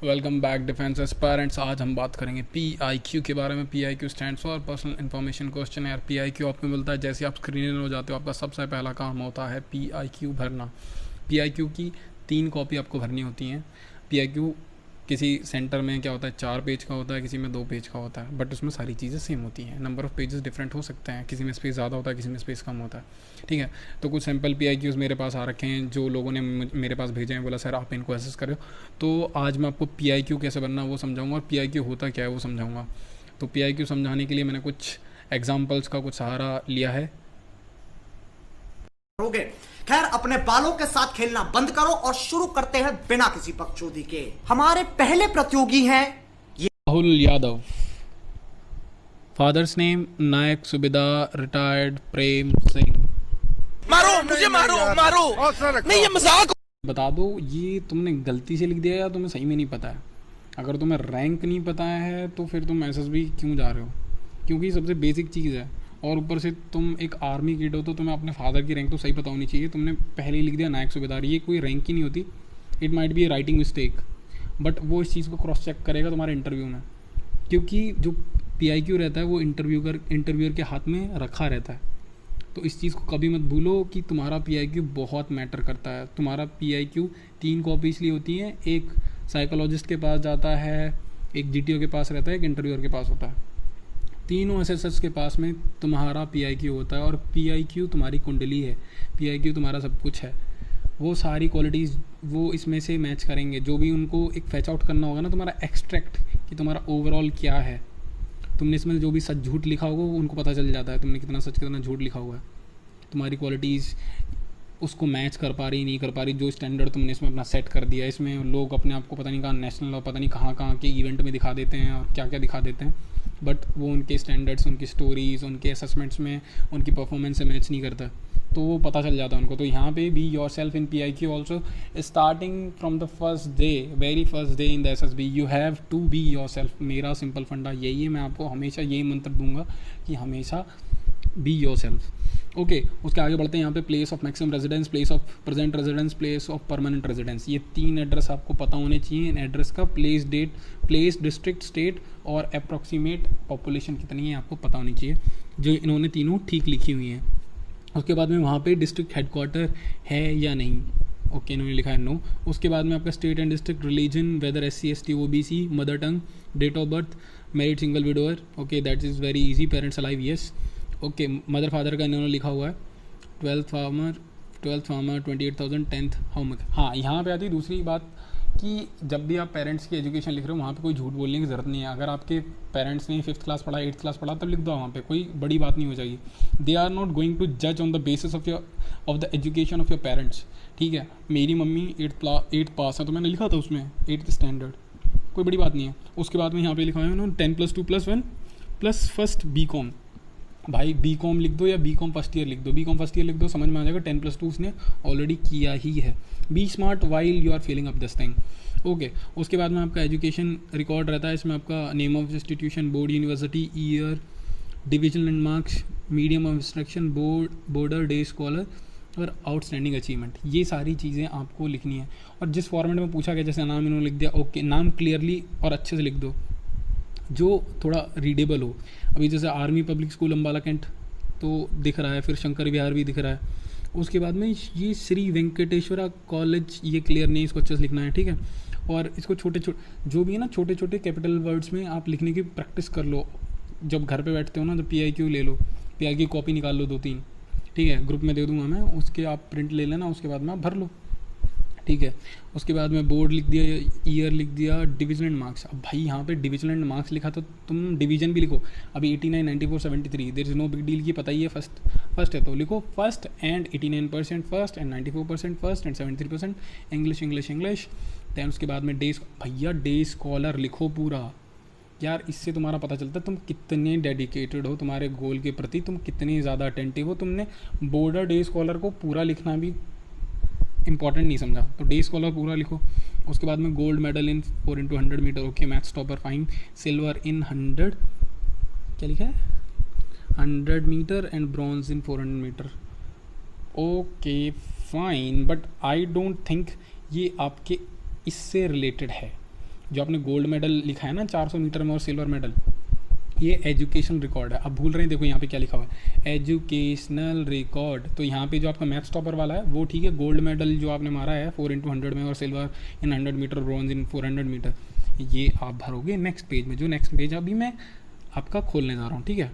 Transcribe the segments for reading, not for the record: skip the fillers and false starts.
Welcome back defence aspirants. आज हम बात करेंगे PIQ के बारे में। PIQ stands for personal information question. यार PIQ आपको मिलता है जैसे आप स्क्रीनर हो जाते हो, आपका सबसे पहला काम होता है PIQ भरना। PIQ की 3 कॉपी आपको भरनी होती हैं। PIQ किसी सेंटर में क्या होता है 4 पेज का होता है, किसी में 2 पेज का होता है, बट उसमें सारी चीज़ें सेम होती हैं। नंबर ऑफ़ पेजेस डिफरेंट हो सकते हैं, किसी में स्पेस ज़्यादा होता है, किसी में स्पेस कम होता है। ठीक है, तो कुछ सैम्पल PIQs मेरे पास आ रखे हैं जो लोगों ने मेरे पास भेजे हैं, बोला सर आप इनको एसेस करो। तो आज मैं आपको PIQ कैसे बनना वो समझाऊंगा और PIQ होता क्या है वो समझाऊंगा। तो PIQ समझाने के लिए मैंने कुछ एग्जाम्पल्स का कुछ सहारा लिया है। करोगे। खैर, अपने बालों के साथ खेलना बंद करो और शुरू करते हैं बिना किसी बकचोदी के। हमारे पहले प्रतियोगी हैं राहुल यादव। फादर्स नेम नायक सुबेदार रिटायर्ड प्रेम सिंह। मारो मुझे, मारो मारो, नहीं ये मजाक। बता दो ये तुमने गलती से लिख दिया या तुम्हें सही में नहीं पता है। अगर तुम्हें रैंक नहीं पता है तो फिर तुम SSB क्यों जा रहे हो, क्योंकि सबसे बेसिक चीज़ है। और ऊपर से तुम एक आर्मी किड हो तो तुम्हें अपने फादर की रैंक तो सही पता होनी चाहिए। तुमने पहले ही लिख दिया नायक सूबेदार, ये कोई रैंक ही नहीं होती। It might be A writing mistake, but वो इस चीज़ को क्रॉस चेक करेगा तुम्हारे इंटरव्यू में, क्योंकि जो PIQ रहता है वो इंटरव्यूअर के हाथ में रखा रहता है। तो इस चीज़ को कभी मत भूलो कि तुम्हारा PIQ बहुत मैटर करता है। तुम्हारा PIQ 3 कॉपी इसलिए होती हैं, एक साइकोलॉजिस्ट के पास जाता है, एक GTO के पास रहता है, एक इंटरव्यूअर के पास होता है। तीनों SSS के पास में तुम्हारा PIQ होता है और PIQ तुम्हारी कुंडली है, PIQ तुम्हारा सब कुछ है। वो सारी क्वालिटीज़ वो इसमें से मैच करेंगे। जो भी उनको एक फैच आउट करना होगा ना, तुम्हारा एक्सट्रैक्ट कि तुम्हारा ओवरऑल क्या है। तुमने इसमें जो भी सच झूठ लिखा होगा वो उनको पता चल जाता है, तुमने कितना सच कितना झूठ लिखा हुआ है। तुम्हारी क्वालिटीज़ उसको मैच कर पा रही नहीं कर पा रही, जो स्टैंडर्ड तुमने इसमें अपना सेट कर दिया। इसमें लोग अपने आप को पता नहीं कहाँ नेशनल और पता नहीं कहाँ कहाँ के इवेंट में दिखा देते हैं और क्या क्या दिखा देते हैं, बट वो उनके स्टैंडर्ड्स, उनकी स्टोरीज़, उनके असेसमेंट्स में उनकी परफॉर्मेंस से मैच नहीं करता, तो वो पता चल जाता है उनको। तो यहाँ पे be yourself in PIQ also, starting from the first day, very first day in the SSB you have to be yourself. मेरा सिंपल फंडा यही है, मैं आपको हमेशा यही मंत्र दूंगा कि हमेशा बी योर सेल्फ। ओके, उसके आगे बढ़ते हैं। यहाँ पे place of maximum residence, place of present residence, place of permanent residence, ये 3 एड्रेस आपको पता होने चाहिए। इन एड्रेस का place, date, place, district, state और अप्रॉक्सीमेट पॉपुलेशन कितनी है आपको पता होनी चाहिए, जो इन्होंने तीनों ठीक लिखी हुई हैं। उसके बाद में वहाँ पे डिस्ट्रिक्ट हेडक्वार्टर है या नहीं, ओके इन्होंने लिखा है नो। उसके बाद में आपका state and district, religion, whether SC ST OBC, mother tongue, date of birth, married single widower, okay that is very easy, parents alive yes. Okay, mother father का इन्होंने लिखा हुआ है 12th farmer 28,000, 10th how much. हाँ, यहाँ पे आती है दूसरी बात कि जब भी आप पेरेंट्स की एजुकेशन लिख रहे हो वहाँ पे कोई झूठ बोलने की ज़रूरत नहीं है। अगर आपके पेरेंट्स ने 5th क्लास पढ़ा, 8th क्लास पढ़ा, तब लिख दो, वहाँ पे कोई बड़ी बात नहीं हो जाएगी। They are not going to जज on the basis of the education of your parents. ठीक है, मेरी मम्मी 8th पास है तो मैंने लिखा था उसमें 8th स्टैंडर्ड, कोई बड़ी बात नहीं है। उसके बाद में यहाँ पे लिखा हुआ है उन्होंने 10+2+1 प्लस फर्स्ट BCom। भाई BCom लिख दो या BCom फर्स्ट ईयर लिख दो, BCom फर्स्ट ईयर लिख दो, समझ में आ जाएगा। 10+2 उसने ऑलरेडी किया ही है। Be smart while you are filling up this thing. Okay, उसके बाद में आपका एजुकेशन रिकॉर्ड रहता है। इसमें आपका name of institution, board, university, year, division and marks, medium of instruction, border, day scholar और आउटस्टैंडिंग अचीवमेंट, ये सारी चीज़ें आपको लिखनी है। और जिस फॉर्मेट में पूछा गया, जैसे नाम इन्होंने लिख दिया, ओके नाम क्लियरली और अच्छे से लिख दो जो थोड़ा रीडेबल हो। अभी जैसे army public school Ambala cantt तो दिख रहा है, फिर शंकर विहार भी दिख रहा है। उसके बाद में ये श्री वेंकटेश्वरा कॉलेज, ये क्लियर नहीं, इसको अच्छे से लिखना है। ठीक है, और इसको छोटे छोटे जो भी है ना, छोटे छोटे कैपिटल वर्ड्स में आप लिखने की प्रैक्टिस कर लो। जब घर पे बैठते हो ना, तो PIQ ले लो, PIQ कॉपी निकाल लो 2-3, ठीक है, ग्रुप में दे दूंगा मैं, उसके आप प्रिंट ले लेना, उसके बाद में आप भर लो। ठीक है, उसके बाद में बोर्ड लिख दिया, ईयर लिख दिया, डिवीजन एंड मार्क्स। अब भाई यहाँ पे डिवीजन एंड मार्क्स लिखा तो तुम डिवीजन भी लिखो। अभी 89, 94, 73, there is no big deal की, पता ही है फर्स्ट है तो लिखो first and 89% first and 94% first and 73% English. Then उसके बाद में डेज, भैया डे स्कॉलर लिखो पूरा। यार इससे तुम्हारा पता चलता है तुम कितने डेडिकेटेड हो तुम्हारे गोल के प्रति, तुम कितने ज़्यादा अटेंटिव हो। तुमने बॉर्डर डे स्कॉलर को पूरा लिखना भी इंपॉर्टेंट नहीं समझा, तो डे स्कॉलर पूरा लिखो। उसके बाद में gold medal in 4x100 metre, okay maths topper fine. Silver in 100, क्या लिखा है, 100 metre and bronze in 400 metre, okay fine, but I don't think ये आपके इससे रिलेटेड है। जो आपने गोल्ड मेडल लिखा है ना 400 मीटर में और सिल्वर मेडल, ये एजुकेशन रिकॉर्ड है। अब भूल रहे हैं, देखो यहाँ पे क्या लिखा हुआ है, एजुकेशनल रिकॉर्ड। तो यहाँ पे जो आपका मैथ्स टॉपर वाला है वो ठीक है, गोल्ड मेडल जो आपने मारा है 4x100 में और silver in 100 metre, bronze in 400 metre, ये आप भरोगे नेक्स्ट पेज में। जो नेक्स्ट पेज अभी मैं आपका खोलने जा रहा हूँ, ठीक है,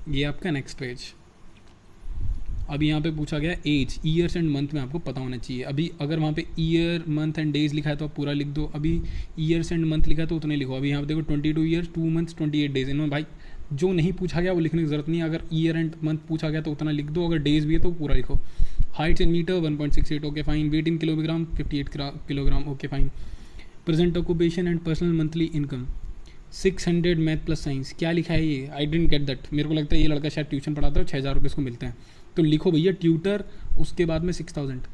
ये आपका नेक्स्ट पेज। अभी यहाँ पे पूछा गया एज, ईयर्स एंड मंथ में आपको पता होना चाहिए। अभी अगर वहाँ पे ईयर मंथ एंड डेज लिखा है तो आप पूरा लिख दो, अभी ईयर्स एंड मंथ लिखा है तो उतने लिखो। अभी यहाँ पे देखो 22 ईयर्स 2 मंथ्स 28 डेज, इन्होंने भाई जो नहीं पूछा गया वो लिखने की जरूरत नहीं है। अगर ईयर एंड मंथ पूछा गया तो उतना लिख दो, अगर डेज भी है तो पूरा लिखो। Heights in metre 1.68, okay fine. Weight in kilogram 58 kilogram, okay fine. Present occupation and personal monthly income 600 math plus science, क्या लिखा है ये, आई डेंट गेट दैट। मेरे को लगता है ये लड़का शायद ट्यूशन पढ़ाता है, 6000 रुपये इसको मिलते हैं। तो लिखो भैया ट्यूटर, उसके बाद में 6000,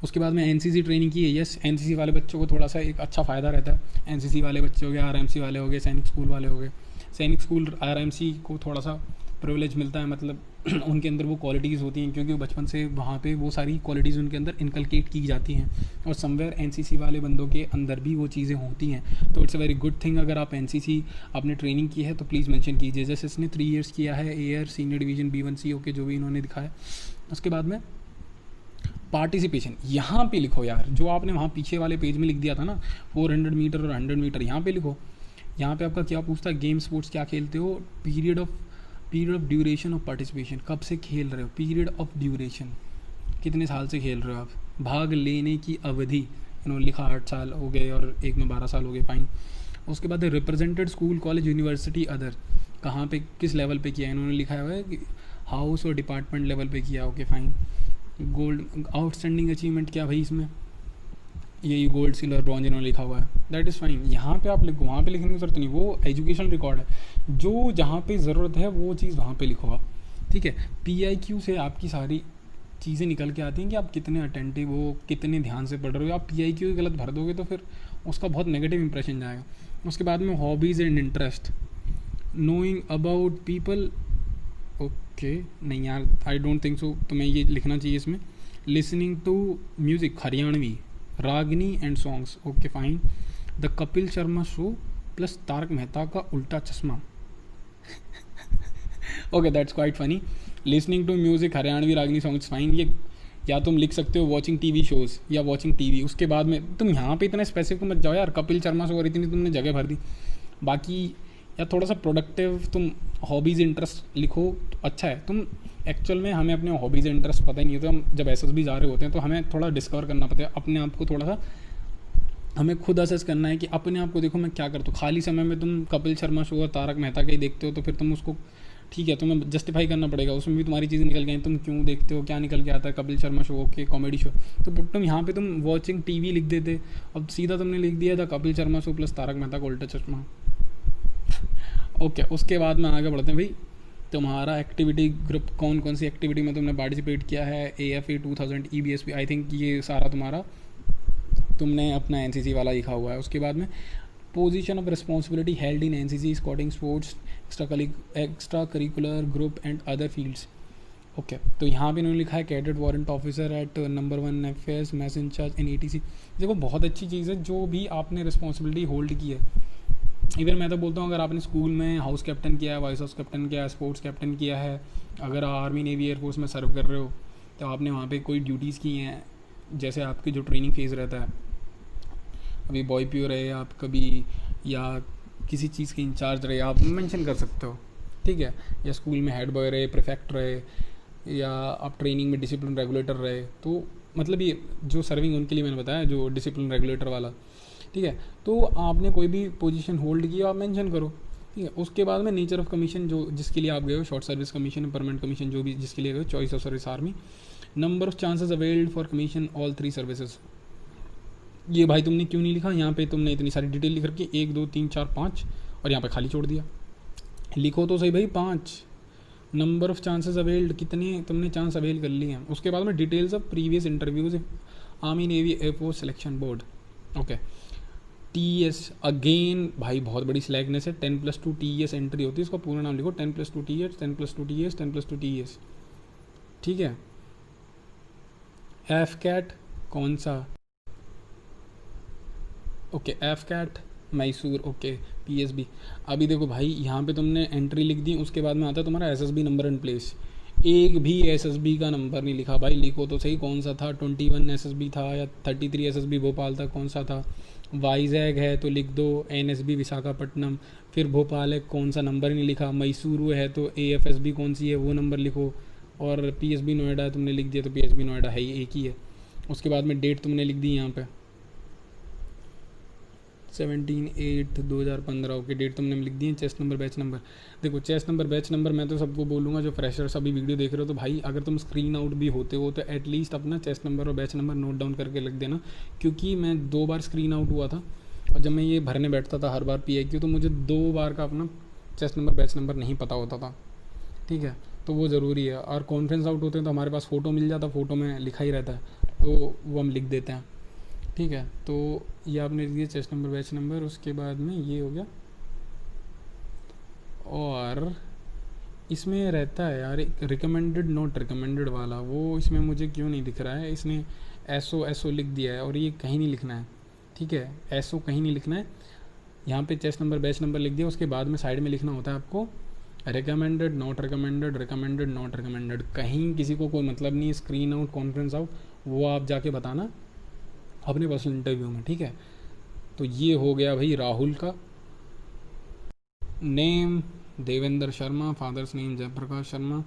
उसके बाद में एनसीसी ट्रेनिंग की है। यस, एनसीसी वाले बच्चों को थोड़ा सा एक अच्छा फ़ायदा रहता है। एनसीसी वाले बच्चे हो गए, आरएमसी वाले हो गए, सैनिक स्कूल वाले हो गए। सैनिक स्कूल आरएमसी को थोड़ा सा प्रिविलेज मिलता है, मतलब उनके अंदर वो क्वालिटीज़ होती हैं क्योंकि बचपन से वहाँ पे वो सारी क्वालिटीज़ उनके अंदर इनकलकेट की जाती हैं, और समवेयर एनसीसी वाले बंदों के अंदर भी वो चीज़ें होती हैं। तो it's a very good thing, अगर आप एनसीसी आपने ट्रेनिंग की है तो प्लीज़ मेंशन कीजिए। जैसे इसने 3 ईयर्स किया है, air senior division B1C, okay, जो भी इन्होंने दिखाया। उसके बाद में पार्टिसिपेशन यहाँ पे लिखो यार, जो आपने वहाँ पीछे वाले पेज में लिख दिया था ना 400 मीटर और 100 मीटर, यहाँ पे लिखो। यहाँ पे आपका क्या पूछता है, गेम स्पोर्ट्स क्या खेलते हो, period of duration of participation, कब से खेल रहे हो, पीरियड ऑफ ड्यूरेशन, कितने साल से खेल रहे हो आप, भाग लेने की अवधि, इन्होंने लिखा 8 साल हो गए और एक में 12 साल हो गए, फाइन। उसके बाद represented school college university other, कहाँ पे किस लेवल पे किया, इन्होंने लिखा हुआ है कि हाउस और डिपार्टमेंट लेवल पे किया, okay fine. Gold outstanding achievement क्या भाई इसमें, यही गोल्ड सिल्वर ब्रॉन्ज इन्होंने लिखा हुआ है, दैट इज़ फाइन। यहाँ पे आप लिखो, वहाँ पे लिखने की जरूरत नहीं, वो एजुकेशन रिकॉर्ड है। जो जहाँ पे ज़रूरत है वो चीज़ वहाँ पे लिखो आप, ठीक है। PIQ से आपकी सारी चीज़ें निकल के आती हैं कि आप कितने अटेंटिव हो, कितने ध्यान से पढ़ रहे हो। आप PIQ गलत भर दोगे तो फिर उसका बहुत नेगेटिव इंप्रेशन जाएगा। उसके बाद में hobbies and interest, knowing about people, okay नहीं यार, आई डोंट थिंक सो, तो मैं ये लिखना चाहिए इसमें। Listening to music Haryanvi, ragni and songs, okay fine. The Kapil Sharma show plus Taarak Mehta Ka Ooltah Chashmah, okay that's quite funny. Listening to music Haryanvi ragni songs, fine. ये या तुम लिख सकते हो वॉचिंग टीवी शोज़ या वॉचिंग टीवी। उसके बाद में तुम यहाँ पे इतना स्पेसिफिक मत जाओ यार, कपिल शर्मा शो और इतनी तुमने जगह भर दी। बाकी या थोड़ा सा प्रोडक्टिव तुम हॉबीज़ इंटरेस्ट लिखो तो अच्छा है। तुम एक्चुअल में हमें अपने हॉबीज़ इंटरेस्ट पता ही नहीं होता, हम जब SSB जा रहे होते हैं तो हमें थोड़ा डिस्कवर करना पड़ता है अपने आप को, थोड़ा सा हमें खुद असेस करना है कि अपने आप को देखो मैं क्या करता हूँ। खाली समय में तुम कपिल शर्मा शो और तारक मेहता का ही देखते हो तो फिर तुम उसको, ठीक है, तुम्हें जस्टिफाई करना पड़ेगा, उसमें भी तुम्हारी चीज़ें निकल गई, तुम क्यों देखते हो, क्या निकल के आता है, Kapil Sharma show okay comedy show, तो तुम यहाँ पे तुम वॉचिंग टीवी लिख देते, अब सीधा तुमने लिख दिया था Kapil Sharma show plus Taarak Mehta Ka Ooltah Chashmah, okay. उसके बाद में आगे बढ़ते हैं भाई, तुम्हारा एक्टिविटी ग्रुप कौन कौन सी एक्टिविटी में तुमने पार्टिसिपेट किया है, AFA 2000 EBSP, आई थिंक ये सारा तुम्हारा तुमने अपना NCC वाला लिखा हुआ है। उसके बाद में position of responsibility held in NCC, scouting sports, extra curricular group and other fields, okay. तो यहाँ पे इन्होंने लिखा है cadet warrant officer at number 1 FS mess incharge in ETC। देखो बहुत अच्छी चीज़ है, जो भी आपने रिस्पॉन्सिबिलिटी होल्ड की है। इवन मैं तो बोलता हूँ अगर आपने स्कूल में हाउस कैप्टन किया है, वाइस हाउस कैप्टन किया है, स्पोर्ट्स कैप्टन किया है, अगर आर्मी नेवी एयरफोर्स में सर्व कर रहे हो तो आपने वहाँ पे कोई ड्यूटीज़ की हैं, जैसे आपकी जो ट्रेनिंग फेज़ रहता है, अभी बॉय प्योर रहे आप कभी, या किसी चीज़ के इंचार्ज रहे, आप मेंशन कर सकते हो, ठीक है। या स्कूल में हेड बॉय रहे, प्रीफेक्ट रहे, या आप ट्रेनिंग में डिसिप्लिन रेगुलेटर रहे, तो मतलब ये जो सर्विंग उनके लिए मैंने बताया, जो डिसिप्लिन रेगुलेटर वाला, ठीक है। तो आपने कोई भी पोजीशन होल्ड की आप मेंशन करो, ठीक है। उसके बाद में नेचर ऑफ कमीशन, जो जिसके लिए आप गए हो, short service commission, permanent commission, जो भी जिसके लिए गए हो, choice of service army, number of chances availed for commission all 3 services. ये भाई तुमने क्यों नहीं लिखा, यहाँ पे तुमने इतनी सारी डिटेल लिख रखी, 1 2 3 4 5 और यहाँ पे खाली छोड़ दिया। लिखो तो सही भाई 5। नंबर ऑफ चांसेस अवेल्ड, कितने तुमने चांस अवेल कर लिए हैं। उसके बाद में details of previous interviews army navy air force selection board, okay. TS again भाई बहुत बड़ी स्लैगनेस है, 10+2 TS एंट्री होती है, इसका पूरा नाम लिखो 10+2 TS 10+2 TS 10+2 TS, ठीक है। FCAT कौन सा, okay F CAT Mysore, okay PSB. अभी देखो भाई यहाँ पे तुमने एंट्री लिख दी, उसके बाद में आता है तुम्हारा एसएसबी नंबर एंड प्लेस। एक भी एसएसबी का नंबर नहीं लिखा भाई, लिखो तो सही कौन सा था, 21 एसएसबी था या 33 एसएसबी भोपाल था, कौन सा था। वाइजैग है तो लिख दो एनएसबी विशाखापट्टनम, फिर भोपाल है कौन सा नंबर नहीं लिखा, मैसूर है तो एएफएसबी कौन सी है वो नंबर लिखो, और पीएसबी नोएडा तुमने लिख दिया तो पीएसबी नोएडा है ही, एक ही है। उसके बाद में डेट तुमने लिख दी यहाँ पे 17/8/2015, ओके डेट तुमने लिख दी है। चेस्ट नंबर बैच नंबर, देखो चेस्ट नंबर बैच नंबर मैं तो सबको बोलूँगा जो फ्रेशर्स अभी वीडियो देख रहे हो, तो भाई अगर तुम स्क्रीन आउट भी होते हो तो एटलीस्ट अपना चेस्ट नंबर और बैच नंबर नोट डाउन करके लिख देना, क्योंकि मैं 2 बार स्क्रीन आउट हुआ था और जब मैं ये भरने बैठता था हर बार PIQ, तो मुझे 2 बार का अपना चेस्ट नंबर बैच नंबर नहीं पता होता था, ठीक है। तो वो ज़रूरी है। और कॉन्फ्रेंस आउट होते हैं तो हमारे पास फ़ोटो मिल जाता, फ़ोटो में लिखा ही रहता है, तो वो हम लिख देते हैं, ठीक है। तो ये आपने लिख दिया चेस्ट नंबर बैच नंबर, उसके बाद में ये हो गया। और इसमें रहता है यार एक रिकमेंडेड नॉट रिकमेंडेड वाला, वो इसमें मुझे क्यों नहीं दिख रहा है। इसने एसओ लिख दिया है और ये कहीं नहीं लिखना है, ठीक है, एसओ कहीं नहीं लिखना है। यहाँ पे चेस्ट नंबर बैच नंबर लिख दिया, उसके बाद में साइड में लिखना होता है आपको recommended not recommended, recommended not recommended. कहीं किसी को कोई मतलब नहीं, स्क्रीन आउट कॉन्फ्रेंस आउट वो आप जाके बताना अपने पर्सनल इंटरव्यू में, ठीक है। तो ये हो गया भाई राहुल का name, Devendra Sharma, father's name Jayprakash Sharma,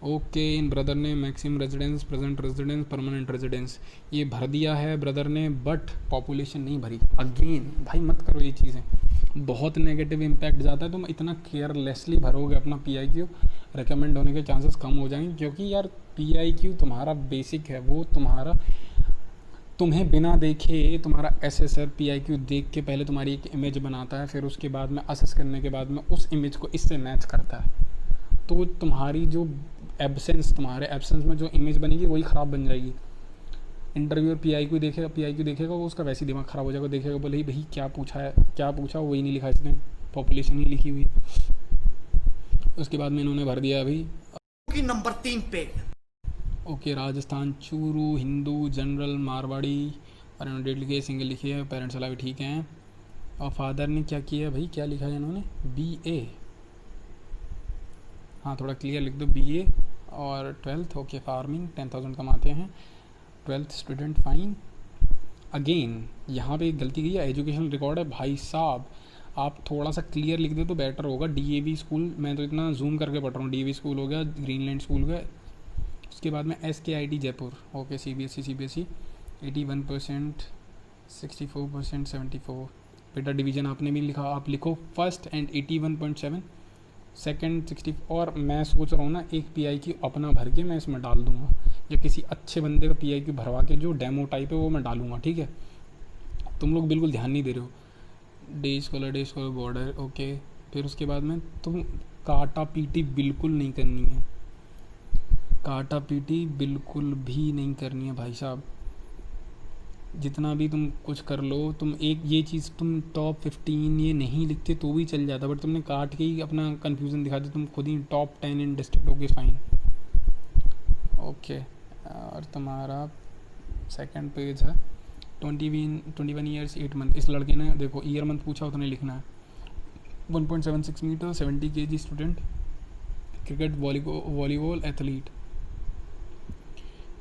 okay. इन ब्रदर ने मैक्सिम residence, present residence, permanent residence ये भर दिया है ब्रदर ने, बट पॉपुलेशन नहीं भरी। अगेन भाई मत करो ये चीज़ें, बहुत नेगेटिव इम्पैक्ट जाता है। तुम इतना केयरलेसली भरोगे अपना PIQ, रिकमेंड होने के चांसेस कम हो जाएंगे, क्योंकि यार PIQ तुम्हारा बेसिक है, वो तुम्हारा तुम्हें बिना देखे तुम्हारा SSR PIQ देख के पहले तुम्हारी एक इमेज बनाता है, फिर उसके बाद में असेस करने के बाद में उस इमेज को इससे मैच करता है। तो तुम्हारी जो तुम्हारे एब्सेंस में जो इमेज बनेगी वही ख़राब बन जाएगी। इंटरव्यूअर PIQ देखेगा वो उसका वैसे ही दिमाग ख़राब हो जाएगा, देखेगा बोले ही भाई क्या पूछा है, क्या पूछा वही नहीं लिखा इसने, पॉपुलेशन ही लिखी हुई। उसके बाद में इन्होंने भर दिया अभी नंबर 3 पे ओके राजस्थान चूरू, हिंदू, जनरल, मारवाड़ी, और इन्होंने डेट लिखी है, सिंगल लिखी है, पेरेंट्स अलावा ठीक हैं। और फादर ने क्या किया भाई, क्या लिखा है इन्होंने, BA, हाँ थोड़ा क्लियर लिख दो, BA और 12th, ओके फार्मिंग, 10,000 कमाते हैं, 12th स्टूडेंट फाइन। अगेन यहाँ पे एक गलती की है, एजुकेशन रिकॉर्ड है भाई साहब, आप थोड़ा सा क्लियर लिख दे तो बेटर होगा। DAV स्कूल, मैं तो इतना जूम करके पढ़ रहा हूँ, DAV स्कूल हो गया, ग्रीनलैंड स्कूल हो गया। उसके बाद में SKIT जयपुर, ओके CBSE 81%, 64%, 74। बेटा डिवीज़न आपने भी लिखा, आप लिखो फर्स्ट एंड 81.7, सेकंड 60। और मैं सोच रहा हूँ ना एक PIQ अपना भर के मैं इसमें डाल दूँगा, या किसी अच्छे बंदे का PIQ भरवा के जो डेमो टाइप है वो मैं डालूँगा, ठीक है। तुम लोग बिल्कुल ध्यान नहीं दे रहे हो। Day scholar border, okay. फिर उसके बाद में तुम काटा पीटी बिल्कुल नहीं करनी है, काटा पीटी बिल्कुल भी नहीं करनी है भाई साहब। जितना भी तुम कुछ कर लो, तुम एक ये चीज़ तुम टॉप 15 ये नहीं लिखते तो भी चल जाता, बट तुमने काट के ही अपना कन्फ्यूज़न दिखा दिया, तुम खुद ही टॉप 10 इन डिस्ट्रिक्ट, ओके फाइन, ओके। और तुम्हारा सेकंड पेज है 21 ईयर्स 8 मंथ। इस लड़के ने देखो ईयर मंथ पूछा, उतने लिखना है। 1.76 metre, 70 kg student, cricket, volleyball athlete.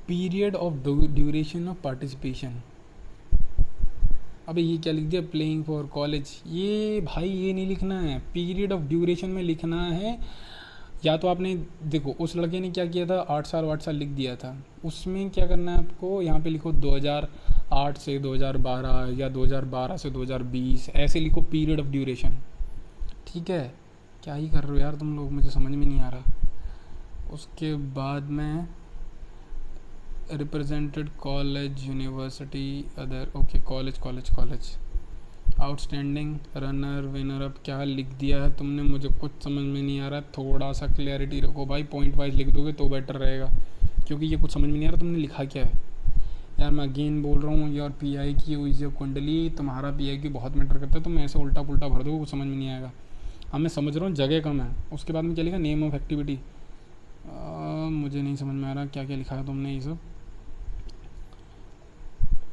Period of duration of participation, अबे ये क्या लिख दिया, प्लेइंग फॉर कॉलेज। ये भाई ये नहीं लिखना है, पीरियड ऑफ ड्यूरेशन में लिखना है। या तो आपने देखो उस लड़के ने क्या किया था, 8 साल लिख दिया था, उसमें क्या करना है आपको, यहाँ पे लिखो 2008 से 2012 या 2012 से 2020, ऐसे लिखो पीरियड ऑफ ड्यूरेशन, ठीक है। क्या ही कर रहे हो यार तुम लोग, मुझे समझ में नहीं आ रहा। उसके बाद में represented college, university, other, okay college, outstanding, runner, winner. अब क्या लिख दिया है तुमने, मुझे कुछ समझ में नहीं आ रहा। थोड़ा सा क्लैरिटी रखो भाई, पॉइंट वाइज लिख दोगे तो बेटर रहेगा, क्योंकि ये कुछ समझ में नहीं आ रहा तुमने लिखा क्या है। यार मैं अगेन बोल रहा हूँ, योर PIQ इज योर कुंडली, तुम्हारा PIQ बहुत मैटर करता है। तुम ऐसे उल्टा पुल्टा भर दो, कुछ समझ में नहीं आएगा। हाँ मैं समझ रहा हूँ जगह कम है। उसके बाद में क्या लिखा, नेम ऑफ एक्टिविटी, मुझे नहीं समझ में आ रहा क्या क्या लिखा है तुमने ये सब,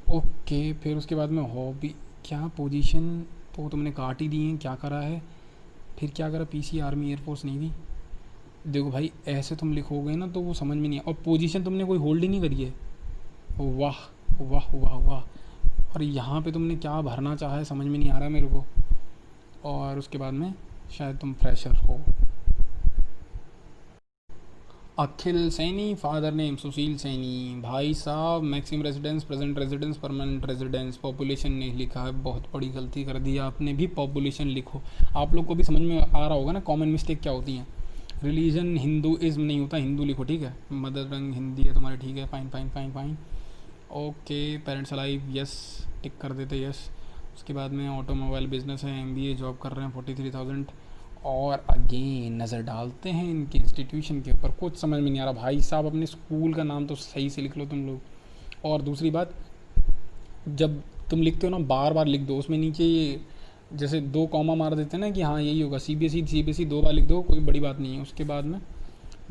ओके। फिर उसके बाद में हॉबी, क्या पोजीशन तो तुमने काट ही दी है, क्या करा है फिर, क्या करा, पीसी, आर्मी, एयरफोर्स, नेवी। देखो भाई ऐसे तुम लिखोगे ना तो वो समझ में नहीं और पोजीशन तुमने कोई होल्ड ही नहीं करी है। वाह वाह वाह वाह। और यहाँ पे तुमने क्या भरना चाहा है समझ में नहीं आ रहा मेरे को। और उसके बाद में शायद तुम फ्रेशर हो। अखिल सैनी, फादर नेम सुशील सैनी, भाई साहब maximum residence, present residence, permanent residence, population नहीं लिखा है, बहुत बड़ी गलती कर दी आपने भी, पॉपुलेशन लिखो। आप लोग को भी समझ में आ रहा होगा ना कॉमन मिस्टेक क्या होती है। रिलीजन हिंदूइज्म नहीं होता, हिंदू लिखो, ठीक है। मदर टंग हिंदी है तुम्हारी, ठीक है, fine fine fine fine. Okay, parents alive, yes, tick कर देते, यस। उसके बाद में ऑटोमोबाइल बिजनेस है, MBA जॉब कर रहे हैं, 43,000। और अगेन नज़र डालते हैं इनके इंस्टीट्यूशन के ऊपर, कुछ समझ में नहीं आ रहा भाई साहब। अपने स्कूल का नाम तो सही से लिख लो तुम लोग। और दूसरी बात, जब तुम लिखते हो ना बार बार लिख दो, उसमें नीचे ये जैसे 2 कॉमा मार देते हैं ना कि हाँ यही होगा, CBSE 2 बार लिख दो, कोई बड़ी बात नहीं है। उसके बाद में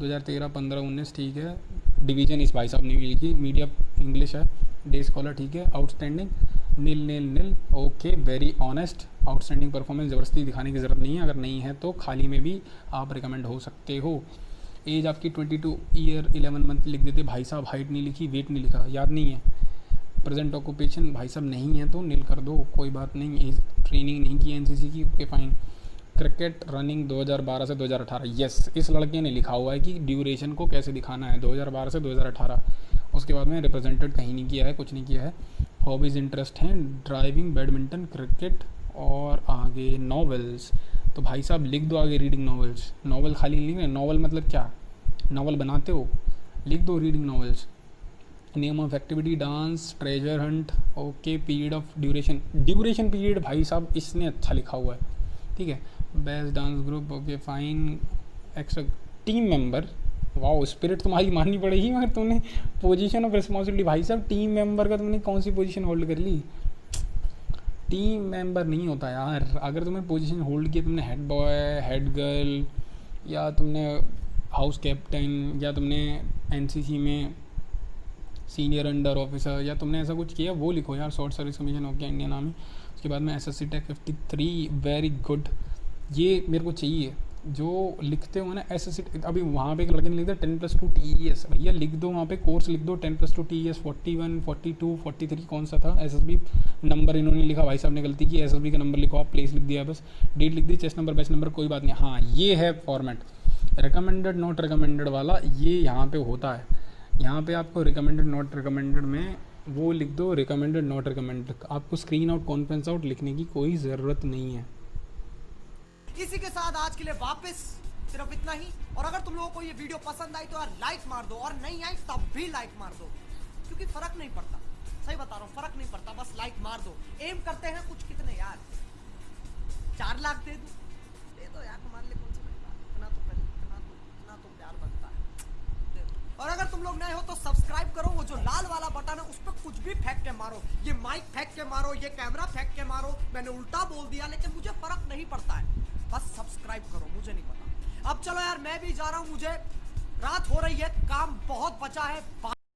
2013, 15, 19, ठीक है। डिवीज़न इस भाई साहब ने भी लिखी, मीडिया इंग्लिश है, डे स्कॉलर, ठीक है। Outstanding, nil nil nil, okay, very honest. Outstanding performance ज़बरदस्ती दिखाने की ज़रूरत नहीं है, अगर नहीं है तो खाली में भी आप रिकमेंड हो सकते हो। एज आपकी 22 ईयर 11 मंथ लिख देते भाई साहब। हाइट नहीं लिखी, वेट नहीं लिखा, याद नहीं है। प्रेजेंट ऑक्यूपेशन भाई साहब नहीं है तो नील कर दो, कोई बात नहीं। एज ट्रेनिंग नहीं की NCC की, ओके फाइन। क्रिकेट रनिंग 2012 से 2018, यस। इस लड़के ने लिखा हुआ है कि ड्यूरेशन को कैसे दिखाना है, 2012 से 2018। उसके बाद में रिप्रेजेंटेड कहीं नहीं किया है, कुछ नहीं किया है। हॉबीज़ इंटरेस्ट हैं ड्राइविंग, बैडमिंटन, क्रिकेट और आगे नॉवेल्स। तो भाई साहब लिख दो आगे रीडिंग नॉवेल्स। नॉवल खाली नहीं लिख रहे, नॉवल मतलब क्या, नॉवल बनाते हो, लिख दो reading novels. Name of activity dance, treasure Hunt, okay. Period of duration, duration period भाई साहब इसने अच्छा लिखा हुआ है, ठीक है। Best dance group, okay fine. Extra team member, wow, spirit तुम्हारी माननी पड़ेगी। मगर तुमने पोजीशन ऑफ रिस्पॉन्सिबिलिटी भाई साहब टीम मेंबर का तुमने कौन सी पोजीशन होल्ड कर ली। टीम मेंबर नहीं होता यार। अगर तुमने पोजीशन होल्ड की, तुमने हेड बॉय, हेड गर्ल, या तुमने हाउस कैप्टन, या तुमने NCC में सीनियर अंडर ऑफिसर, या तुमने ऐसा कुछ किया, वो लिखो यार। शॉर्ट सर्विस कमीशन हो गया इंडियन आर्मी। उसके बाद में SSC टेक 53, वेरी गुड। ये मेरे को चाहिए जो लिखते हो ना SSC। अभी वहाँ पे एक लड़के ने लिख दिया 10+2 TES, भैया लिख दो वहाँ पे, कोर्स लिख दो 10+2 TES। 41, 42, 43 कौन सा था, SSB नंबर इन्होंने लिखा, भाई साहब ने गलती की, SSB का नंबर लिखो आप, प्लेस लिख दिया बस, डेट लिख दी, चेस्ट नंबर, बैच नंबर, कोई बात नहीं। हाँ ये है फॉर्मेट, रिकमेंडेड नॉट रिकमेंडेड वाला, ये यहाँ पे होता है। यहाँ पे आपको रिकमेंडेड नॉट रिकमेंडेड में वो लिख दो, रिकमेंडेड नॉट रिकमेंडेड। आपको स्क्रीन आउट, कॉन्फ्रेंस आउट लिखने की कोई ज़रूरत नहीं है। इसी के साथ आज के लिए वापस सिर्फ इतना ही। और अगर तुम लोगों को ये वीडियो पसंद आई तो यार लाइक मार दो, और नहीं आई तब भी लाइक मार दो, क्योंकि फर्क नहीं पड़ता, सही बता रहा हूँ, फर्क नहीं पड़ता, बस लाइक मार दो। एम करते हैं कुछ कितने यार, 4 लाख दे दो यार, तुम्हारे लिए कौन सी बड़ी बात, इतना तो प्यार बनता है। और अगर तुम लोग नए हो तो सब्सक्राइब करो, वो जो लाल वाला बटन है उस पर कुछ भी फेंक के मारो, ये माइक फेंक के मारो, ये कैमरा फेंक के मारो, मैंने उल्टा बोल दिया लेकिन मुझे फर्क नहीं पड़ता है, बस सब्सक्राइब करो, मुझे नहीं पता। अब चलो यार मैं भी जा रहा हूँ, मुझे रात हो रही है, काम बहुत बचा है।